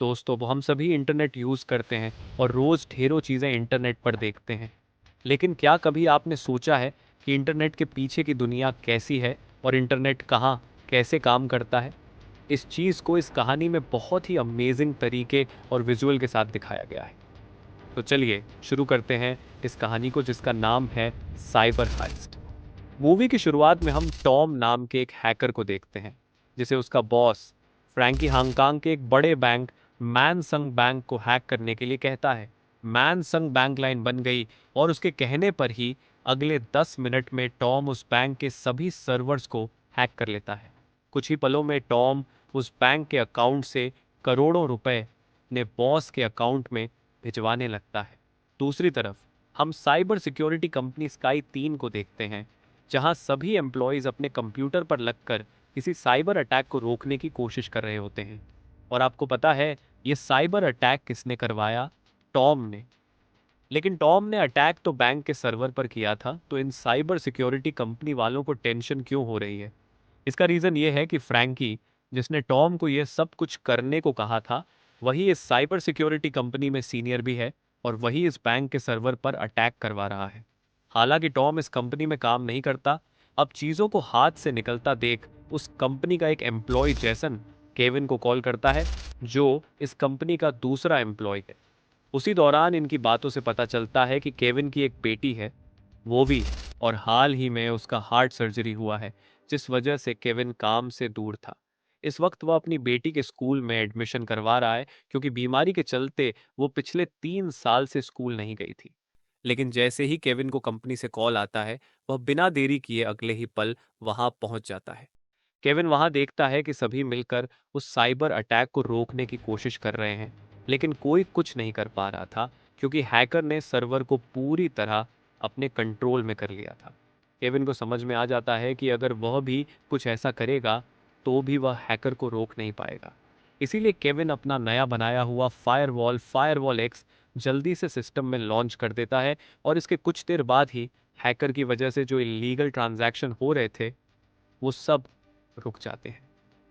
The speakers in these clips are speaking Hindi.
दोस्तों वो हम सभी इंटरनेट यूज़ करते हैं और रोज़ ढेरों चीज़ें इंटरनेट पर देखते हैं। लेकिन क्या कभी आपने सोचा है कि इंटरनेट के पीछे की दुनिया कैसी है और इंटरनेट कहाँ कैसे काम करता है? इस चीज़ को इस कहानी में बहुत ही अमेजिंग तरीके और विजुअल के साथ दिखाया गया है। तो चलिए शुरू करते हैं इस कहानी को जिसका नाम है साइबर हाइस्ट। मूवी की शुरुआत में हम टॉम नाम के एक हैकर को देखते हैं जिसे उसका बॉस फ्रैंकी हांगकांग के एक बड़े बैंक मैनसंग बैंक को हैक करने के लिए कहता है। मैनसंग बैंक लाइन बन गई और उसके कहने पर ही अगले 10 मिनट में टॉम उस बैंक के सभी सर्वर्स को हैक कर लेता है। कुछ ही पलों में टॉम उस बैंक के अकाउंट से करोड़ों रुपए ने बॉस के अकाउंट में भिजवाने लगता है। दूसरी तरफ हम साइबर सिक्योरिटी कंपनी स्काई 3 को देखते हैं जहां सभी एम्प्लॉयज अपने कंप्यूटर पर लगकर किसी साइबर अटैक को रोकने की कोशिश कर रहे होते हैं। और आपको पता है ये साइबर अटैक किसने करवाया? टॉम ने। लेकिन टॉम ने अटैक तो बैंक के सर्वर पर किया था, तो इन साइबर सिक्योरिटी कंपनी वालों को टेंशन क्यों हो रही है? इसका रीजन ये है कि फ्रैंकी, जिसने टॉम को यह सब कुछ करने को कहा था, वही इस साइबर सिक्योरिटी कंपनी में सीनियर भी है और वही इस बैंक के सर्वर पर अटैक करवा रहा है। हालांकि टॉम इस कंपनी में काम नहीं करता। अब चीजों को हाथ से निकलता देख उस कंपनी का एक एम्प्लॉय जैसन केविन को कॉल करता है जो इस कंपनी का दूसरा एम्प्लॉय है। उसी दौरान इनकी बातों से पता चलता है कि केविन की एक बेटी है, वो भी, और हाल ही में उसका हार्ट सर्जरी हुआ है जिस वजह से केविन काम से दूर था। इस वक्त वह अपनी बेटी के स्कूल में एडमिशन करवा रहा है क्योंकि बीमारी के चलते वो पिछले 3 साल से स्कूल नहीं गई थी। लेकिन जैसे ही केविन को कंपनी से कॉल आता है वह बिना देरी किए अगले ही पल वहां पहुंच जाता है। केविन वहां देखता है कि सभी मिलकर उस साइबर अटैक को रोकने की कोशिश कर रहे हैं, लेकिन कोई कुछ नहीं कर पा रहा था क्योंकि हैकर ने सर्वर को पूरी तरह अपने कंट्रोल में कर लिया था। केविन को समझ में आ जाता है कि अगर वह भी कुछ ऐसा करेगा तो भी वह हैकर को रोक नहीं पाएगा। इसीलिए केविन अपना नया बनाया हुआ फायरवॉल फायरवॉल एक्स जल्दी से सिस्टम में लॉन्च कर देता है और इसके कुछ देर बाद ही हैकर की वजह से जो इलीगल ट्रांजैक्शन हो रहे थे वो सब रुक जाते हैं।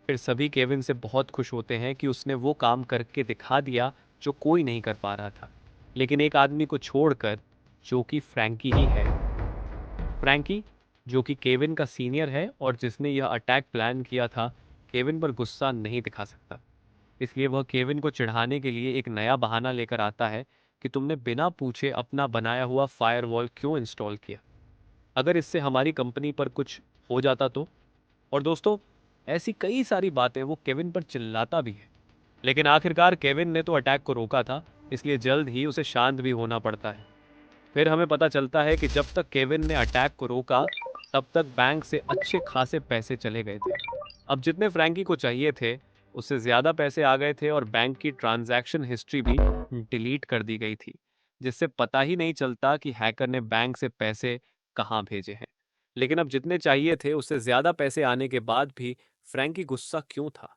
फिर सभी केविन से बहुत खुश होते हैं कि उसने वो काम करके दिखा दिया जो कोई नहीं कर पा रहा था, लेकिन एक आदमी को छोड़कर, जो कि फ्रैंकी ही है। फ्रैंकी, जो कि केविन का सीनियर है और जिसने यह अटैक प्लान किया था, केविन पर गुस्सा नहीं दिखा सकता। इसलिए वह केविन को चिढ़ाने के लिए एक नया बहाना लेकर आता है कि तुमने बिना पूछे अपना बनाया हुआ फायरवॉल क्यों इंस्टॉल किया? अगर इससे हमारी कंपनी पर कुछ हो जाता तो? और दोस्तों, ऐसी कई सारी बातें वो केविन पर चिल्लाता भी है। लेकिन आखिरकार केविन ने तो अटैक को रोका था, इसलिए जल्द ही उसे शांत भी होना पड़ता है। फिर हमें पता चलता है कि जब तक केविन ने अटैक को रोका तब तक बैंक से अच्छे खासे पैसे चले गए थे। अब जितने फ्रैंकी को चाहिए थे उससे ज़्यादा पैसे आ गए थे और बैंक की ट्रांजैक्शन हिस्ट्री भी डिलीट कर दी गई थी, जिससे पता ही नहीं चलता कि हैकर ने बैंक से पैसे कहाँ भेजे हैं। लेकिन अब जितने चाहिए थे उससे ज़्यादा पैसे आने के बाद भी फ्रैंकी गुस्सा क्यों था?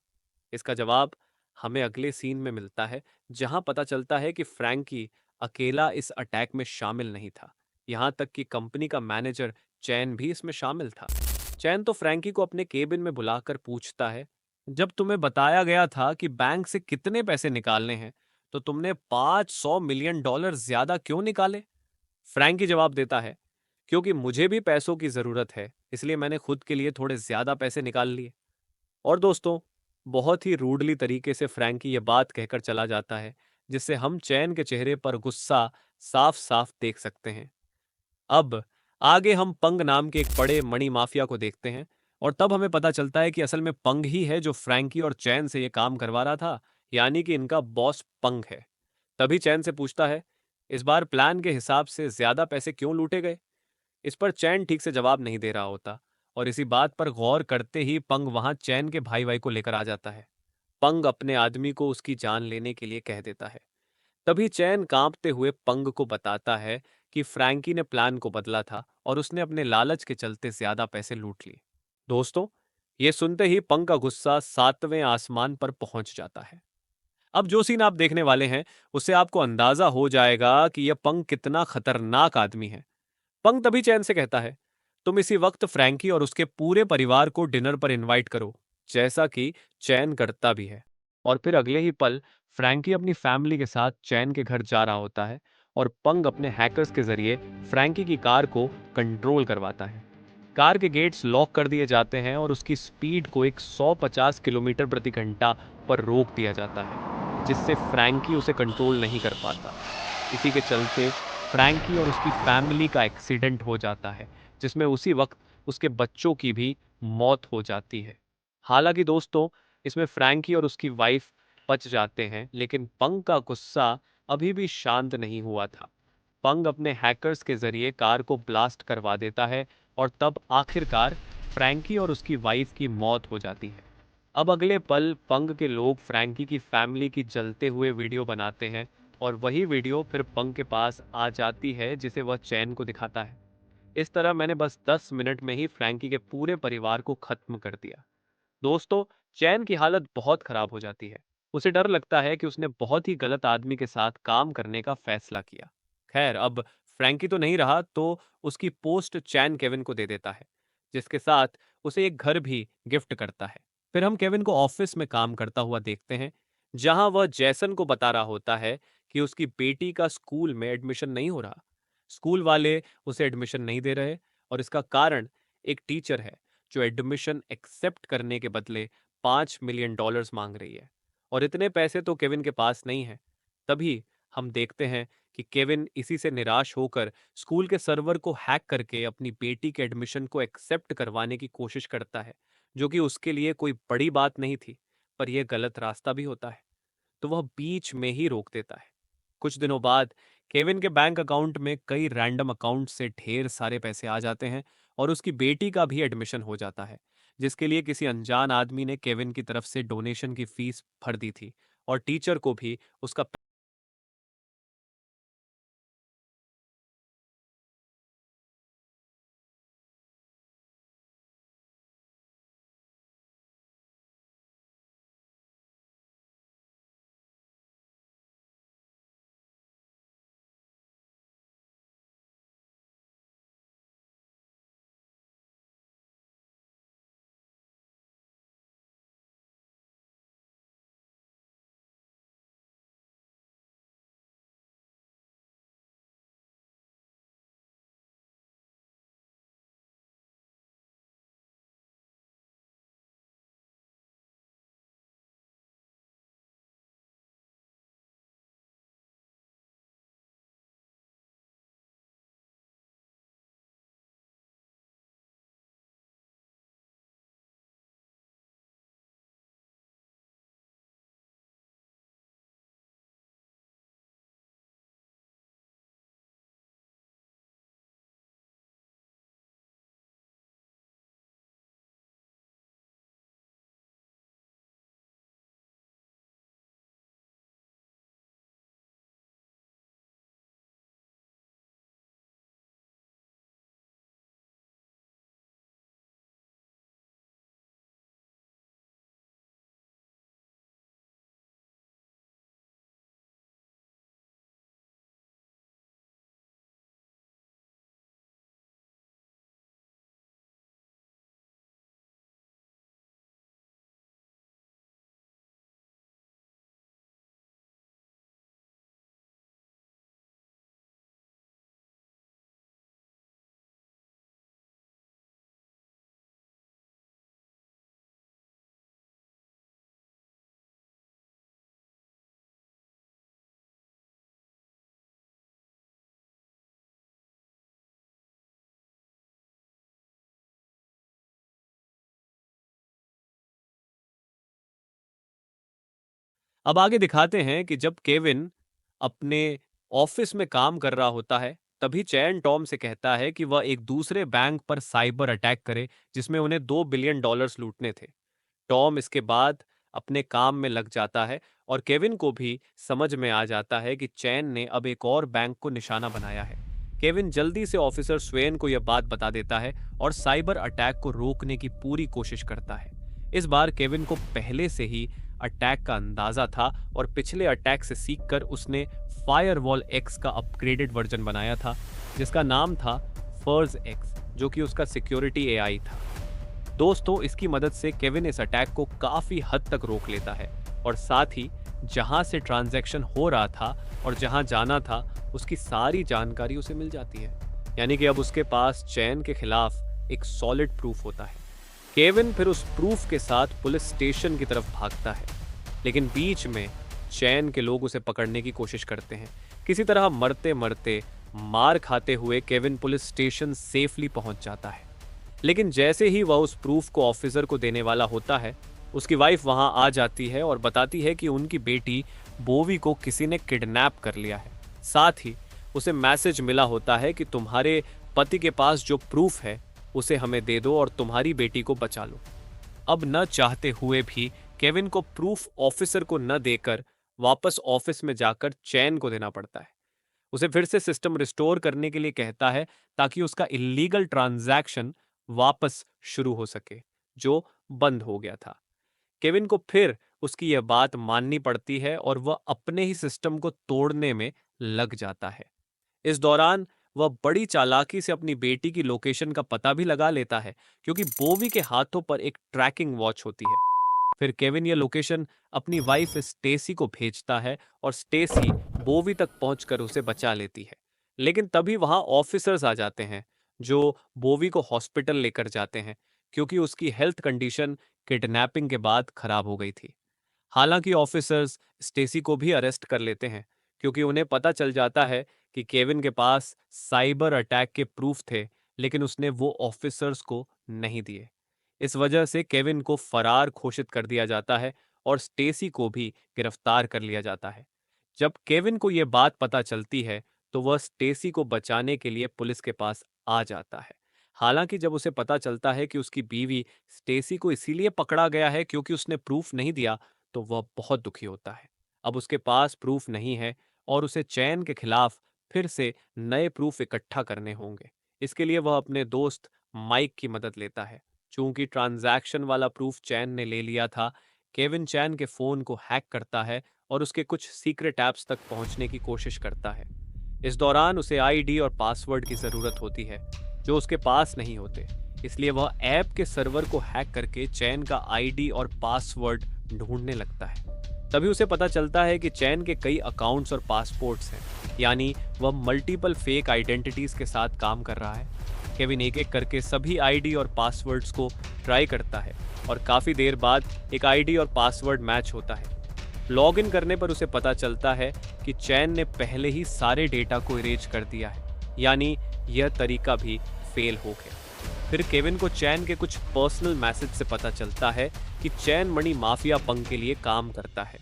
इसका जवाब हमें अगले सीन में मिलता है, जहां पता चलता है कि फ्रैंकी अकेला इस अटैक में शामिल नहीं था। यहां तक कि कंपनी का मैनेजर चैन भी इसमें शामिल था। चैन तो फ्रैंकी को अपने केबिन में बुलाकर पूछता है, जब तुम्हें बताया गया था कि बैंक से कितने पैसे निकालने हैं, तो तुमने $500 मिलियन ज्यादा क्यों निकाले? फ्रैंकी जवाब देता है, क्योंकि मुझे भी पैसों की जरूरत है, इसलिए मैंने खुद के लिए थोड़े ज्यादा पैसे निकाल लिए। और दोस्तों, बहुत ही रूडली तरीके से फ्रैंकी ये बात कहकर चला जाता है, जिससे हम चैन के चेहरे पर गुस्सा साफ साफ देख सकते हैं। अब आगे हम पंग नाम के एक बड़े मणि माफिया को देखते हैं और तब हमें पता चलता है कि असल में पंग ही है जो फ्रैंकी और चैन से ये काम करवा रहा था, यानी कि इनका बॉस पंग है। तभी चैन से पूछता है, इस बार प्लान के हिसाब से ज्यादा पैसे क्यों लूटे गए? इस पर चैन ठीक से जवाब नहीं दे रहा होता और इसी बात पर गौर करते ही पंग वहां चैन के भाई भाई को लेकर आ जाता है। पंग अपने आदमी को उसकी जान लेने के लिए कह देता है। तभी चैन कांपते हुए पंग को बताता है कि फ्रैंकी ने प्लान को बदला था और उसने अपने लालच के चलते ज्यादा पैसे लूट लिए। दोस्तों, ये सुनते ही पंग का गुस्सा 7वें आसमान पर पहुंच जाता है। अब जो सीन आप देखने वाले हैं उससे आपको अंदाजा हो जाएगा कि यह पंग कितना खतरनाक आदमी है। पंग तभी चैन से कहता है, तुम इसी वक्त फ्रैंकी और उसके पूरे परिवार को डिनर पर इनवाइट करो, जैसा कि चैन करता भी है। और फिर अगले ही पल फ्रैंकी अपनी फैमिली के साथ चैन के घर जा रहा होता है और पंग अपने हैकर्स के जरिए फ्रैंकी की कार को कंट्रोल करवाता है। कार के गेट्स लॉक कर दिए जाते हैं और उसकी स्पीड को एक 150 किलोमीटर प्रति घंटा पर रोक दिया जाता है, जिससे फ्रैंकी उसे कंट्रोल नहीं कर पाता। इसी के चलते फ्रैंकी और उसकी फैमिली का एक्सीडेंट हो जाता है, जिसमें उसी वक्त उसके बच्चों की भी मौत हो जाती है। हालांकि दोस्तों, इसमें फ्रैंकी और उसकी वाइफ बच जाते हैं, लेकिन पंग का गुस्सा अभी भी शांत नहीं हुआ था। पंग अपने हैकर्स के जरिए कार को ब्लास्ट करवा देता है और तब आखिरकार फ्रैंकी और उसकी वाइफ की मौत हो जाती है। अब अगले पल पंग के लोग फ्रैंकी की फैमिली की जलते हुए वीडियो बनाते हैं और वही वीडियो फिर पंग के पास आ जाती है, जिसे वह चैन को दिखाता है। इस तरह मैंने बस 10 मिनट में ही फ्रैंकी के पूरे परिवार को खत्म कर दिया। दोस्तों, चैन की हालत बहुत खराब हो जाती है। उसे डर लगता है कि उसने बहुत ही गलत आदमी के साथ काम करने का फैसला किया। खैर, अब फ्रैंकी तो नहीं रहा तो उसकी पोस्ट चैन केविन को दे देता है, जिसके साथ उसे एक घर भी गिफ्ट करता है। फिर हम केविन को ऑफिस में काम करता हुआ देखते हैं, जहां वह जैसन को बता रहा होता है कि उसकी बेटी का स्कूल में एडमिशन नहीं हो रहा। स्कूल वाले उसे एडमिशन नहीं दे रहे और इसका कारण एक टीचर है जो एडमिशन एक्सेप्ट करने के बदले $5 मिलियन मांग रही है, और इतने पैसे तो केविन के पास नहीं है। तभी हम देखते हैं कि केविन इसी से निराश होकर स्कूल के सर्वर को हैक करके अपनी बेटी के एडमिशन को एक्सेप्ट करवाने की कोशिश करता है, जो कि उसके लिए कोई बड़ी बात नहीं थी, पर यह गलत रास्ता भी होता है, तो वह बीच में ही रोक देता है। कुछ दिनों बाद केविन के बैंक अकाउंट में कई रैंडम अकाउंट से ढेर सारे पैसे आ जाते हैं और उसकी बेटी का भी एडमिशन हो जाता है, जिसके लिए किसी अनजान आदमी ने केविन की तरफ से डोनेशन की फीस भर दी थी और टीचर को भी उसका। अब आगे दिखाते हैं कि जब केविन अपने ऑफिस में काम कर रहा होता है, तभी चैन टॉम से कहता है कि वह एक दूसरे बैंक पर साइबर अटैक करे, जिसमें उन्हें $2 बिलियन लूटने थे। टॉम इसके बाद अपने काम में लग जाता है और केविन को भी समझ में आ जाता है कि चैन ने अब एक और बैंक को निशाना बनाया है। केविन जल्दी से ऑफिसर स्वेन को यह बात बता देता है और साइबर अटैक को रोकने की पूरी कोशिश करता है। इस बार केविन को पहले से ही अटैक का अंदाजा था और पिछले अटैक से सीखकर उसने फायरवॉल एक्स का अपग्रेडेड वर्जन बनाया था, जिसका नाम था फर्ज एक्स, जो कि उसका सिक्योरिटी एआई था। दोस्तों, इसकी मदद से केविन इस अटैक को काफी हद तक रोक लेता है और साथ ही जहां से ट्रांजैक्शन हो रहा था और जहां जाना था उसकी सारी जानकारी उसे मिल जाती है। यानी कि अब उसके पास चैन के खिलाफ एक सॉलिड प्रूफ होता है। केविन फिर उस प्रूफ के साथ पुलिस स्टेशन की तरफ भागता है, लेकिन बीच में चैन के लोग उसे पकड़ने की कोशिश करते हैं। किसी तरह मरते मरते, मार खाते हुए केविन पुलिस स्टेशन सेफली पहुंच जाता है। लेकिन जैसे ही वह उस प्रूफ को ऑफिसर को देने वाला होता है, उसकी वाइफ वहां आ जाती है और बताती है कि उनकी बेटी बोवी को किसी ने किडनैप कर लिया है। साथ ही उसे मैसेज मिला होता है कि तुम्हारे पति के पास जो प्रूफ है उसे हमें दे दो और तुम्हारी बेटी को बचा लो। अब न चाहते हुए भी केविन को प्रूफ ऑफिसर को न देकर वापस ऑफिस में जाकर चैन को देना पड़ता है। उसे फिर से सिस्टम रिस्टोर करने के लिए कहता है ताकि उसका इलीगल ट्रांजैक्शन वापस शुरू हो सके जो बंद हो गया था। केविन को फिर उसकी यह बात माननी पड़ती है और वह अपने ही सिस्टम को तोड़ने में लग जाता है। इस दौरान वह बड़ी चालाकी से अपनी बेटी की लोकेशन का पता भी लगा लेता है, क्योंकि बोवी के हाथों पर एक ट्रैकिंग वॉच होती है। फिर केविन यह लोकेशन अपनी वाइफ स्टेसी को भेजता है और स्टेसी बोवी तक पहुंचकर उसे बचा लेती है। लेकिन तभी वहां ऑफिसर्स आ जाते हैं जो बोवी को हॉस्पिटल लेकर जाते हैं, क्योंकि उसकी हेल्थ कंडीशन किडनैपिंग के बाद खराब हो गई थी। हालांकि ऑफिसर्स स्टेसी को भी अरेस्ट कर लेते हैं, क्योंकि उन्हें पता चल जाता है कि केविन के पास साइबर अटैक के प्रूफ थे, लेकिन उसने वो ऑफिसर्स को नहीं दिए। इस वजह से केविन को फरार घोषित कर दिया जाता है और स्टेसी को भी गिरफ्तार कर लिया जाता है। जब केविन को यह बात पता चलती है तो वह स्टेसी को बचाने के लिए पुलिस के पास आ जाता है। हालांकि जब उसे पता चलता है कि उसकी बीवी स्टेसी को इसीलिए पकड़ा गया है क्योंकि उसने प्रूफ नहीं दिया, तो वह बहुत दुखी होता है। अब उसके पास प्रूफ नहीं है और उसे चैन के खिलाफ फिर से नए प्रूफ इकट्ठा करने होंगे। इसके लिए वह अपने दोस्त माइक की मदद लेता है। चूंकि ट्रांजैक्शन वाला प्रूफ चैन ने ले लिया था, केविन चैन के फोन को हैक करता है और उसके कुछ सीक्रेट ऐप्स तक पहुंचने की कोशिश करता है। इस दौरान उसे आईडी और पासवर्ड की जरूरत होती है जो उसके पास नहीं होते, इसलिए वह ऐप के सर्वर को हैक करके चैन का आईडी और पासवर्ड ढूंढने लगता है। तभी उसे पता चलता है कि चैन के कई अकाउंट्स और पासपोर्ट्स हैं, यानी वह मल्टीपल फेक आइडेंटिटीज के साथ काम कर रहा है। केविन एक एक करके सभी आईडी और पासवर्ड्स को ट्राई करता है और काफी देर बाद एक आईडी और पासवर्ड मैच होता है। लॉगिन करने पर उसे पता चलता है कि चैन ने पहले ही सारे डेटा को इरेज कर दिया है, यानी यह तरीका भी फेल हो गया। फिर केविन को चैन के कुछ पर्सनल मैसेज से पता चलता है कि चैन मनी माफिया पंग के लिए काम करता है।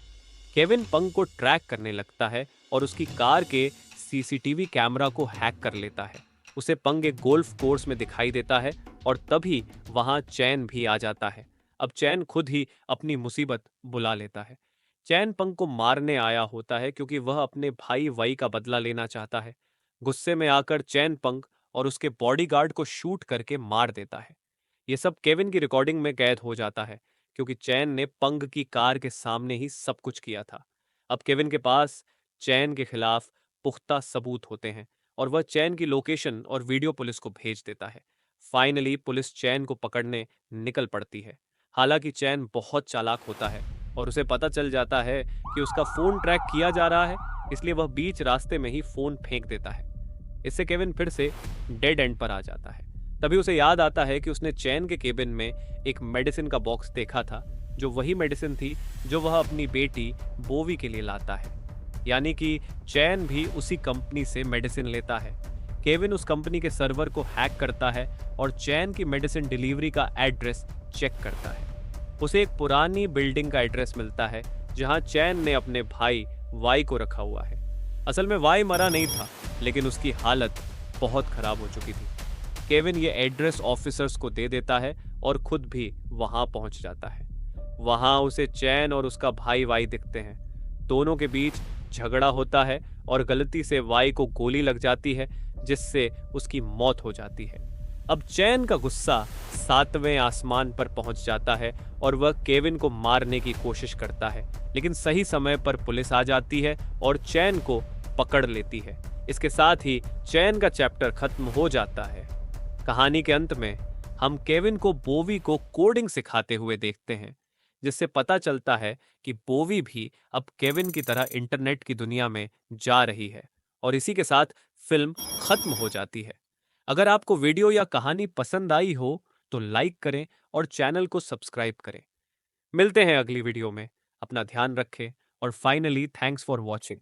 केविन पंग को ट्रैक करने लगता है और उसकी कार के सीसीटीवी कैमरा को हैक कर लेता है। उसे पंग एक गोल्फ कोर्स में दिखाई देता है और तभी वहां चैन भी आ जाता है। अब चैन खुद ही अपनी मुसीबत बुला लेता है। चैन पंग को मारने आया होता है क्योंकि वह अपने भाई वाई का बदला लेना चाहता है। गुस्से में आकर चैन पंग और उसके बॉडीगार्ड को शूट करके मार देता है। ये सब केविन की रिकॉर्डिंग में कैद हो जाता है, क्योंकि चैन ने पंग की कार के सामने ही सब कुछ किया था। अब केविन के पास चैन के खिलाफ पुख्ता सबूत होते हैं और वह चैन की लोकेशन और वीडियो पुलिस को भेज देता है। फाइनली पुलिस चैन को पकड़ने निकल पड़ती है। हालांकि चैन बहुत चालाक होता है और उसे पता चल जाता है कि उसका फोन ट्रैक किया जा रहा है, इसलिए वह बीच रास्ते में ही फोन फेंक देता है। इससे केविन फिर से डेड एंड पर आ जाता है। तभी उसे याद आता है कि उसने चैन के केबिन में एक मेडिसिन का बॉक्स देखा था, जो वही मेडिसिन थी जो वह अपनी बेटी बोवी के लिए लाता है। यानी कि चैन भी उसी कंपनी से मेडिसिन लेता है। केविन उस कंपनी के सर्वर को हैक करता है और चैन की मेडिसिन डिलीवरी का एड्रेस चेक करता है। उसे एक पुरानी बिल्डिंग का एड्रेस मिलता है जहां चैन ने अपने भाई वाई को रखा हुआ है। असल में वाई मरा नहीं था, लेकिन उसकी हालत बहुत खराब हो चुकी थी। केविन ये एड्रेस ऑफिसर्स को दे देता है और खुद भी वहां पहुंच जाता है। वहां उसे चैन और उसका भाई वाई दिखते हैं। दोनों के बीच झगड़ा होता है और गलती से वाई को गोली लग जाती है, जिससे उसकी मौत हो जाती है। अब चैन का गुस्सा 7वें आसमान पर पहुंच जाता है और वह केविन को मारने की कोशिश करता है, लेकिन सही समय पर पुलिस आ जाती है और चैन को पकड़ लेती है। इसके साथ ही चैन का चैप्टर खत्म हो जाता है। कहानी के अंत में हम केविन को बोवी को कोडिंग सिखाते हुए देखते हैं, जिससे पता चलता है कि बोवी भी अब केविन की तरह इंटरनेट की दुनिया में जा रही है। और इसी के साथ फिल्म खत्म हो जाती है। अगर आपको वीडियो या कहानी पसंद आई हो तो लाइक करें और चैनल को सब्सक्राइब करें। मिलते हैं अगली वीडियो में। अपना ध्यान रखें और फाइनली थैंक्स फॉर वॉचिंग।